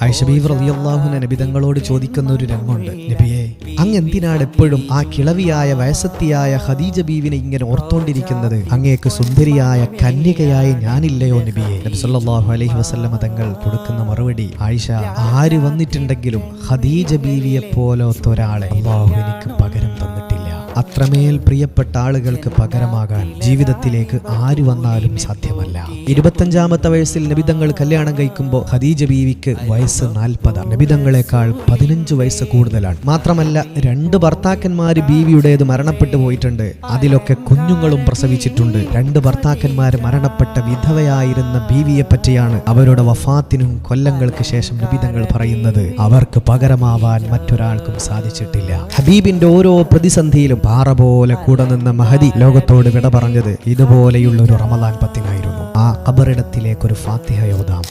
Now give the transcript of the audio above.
ആയിഷ ബീവി റളിയല്ലാഹു അൻഹ നബി തങ്ങളോട് ചോദിക്കുന്ന ഒരു രംഗമുണ്ട്. നബിയെ, അങ്ങ് എന്തിനാണ് എപ്പോഴും ആ കിളവിയായ വയസ്സത്തിയായ ഖദീജ ബീവിനെ ഇങ്ങനെ ഓർത്തോണ്ടിരിക്കുന്നത്? അങ്ങേക്ക് സുന്ദരിയായ കന്യകയായ ഞാനില്ലയോ നബിയെ? നബി സല്ലല്ലാഹു അലൈഹി വസല്ലമ തങ്ങൾ കൊടുക്കുന്ന മറുപടി, ആയിഷ, ആര് വന്നിട്ടുണ്ടെങ്കിലും ഖദീജ ബീവിയെ പോലത്തെ ഒരാളെ അല്ലാഹു എനിക്ക് പകരം തന്നിട്ടില്ല. അത്രമേൽ പ്രിയപ്പെട്ട ആളുകൾക്ക് പകരമാകാൻ ജീവിതത്തിലേക്ക് ആര് വന്നാലും സാധ്യമല്ല. 25-ാമത്തെ വയസ്സിൽ നബിതങ്ങൾ കല്യാണം കഴിക്കുമ്പോൾ ഖദീജ ബീവിക്ക് വയസ്സ് 40. നബിതങ്ങളെക്കാൾ 15 വയസ്സ് കൂടുതലാണ്. മാത്രമല്ല 2 ഭർത്താക്കന്മാർ ബീവിയുടേത് മരണപ്പെട്ടു പോയിട്ടുണ്ട്. അതിലൊക്കെ കുഞ്ഞുങ്ങളും പ്രസവിച്ചിട്ടുണ്ട്. 2 ഭർത്താക്കന്മാർ മരണപ്പെട്ട വിധവയായിരുന്ന ബീവിയെ പറ്റിയാണ് അവരുടെ വഫാത്തിനും കൊല്ലങ്ങൾക്ക് ശേഷം നബിതങ്ങൾ പറയുന്നത്. അവർക്ക് പകരമാവാൻ മറ്റൊരാൾക്കും സാധിച്ചിട്ടില്ല. ഹബീബിന്റെ ഓരോ പ്രതിസന്ധിയിലും പാറ പോലെ കൂടെ നിന്ന മഹദി ലോകത്തോട് വിട പറഞ്ഞത് ഇതുപോലെയുള്ള ഒരു റമദാൻ 10 ആ ഖബറിടത്തിലേക്കൊരു ഫാത്തിഹ ഓതാം.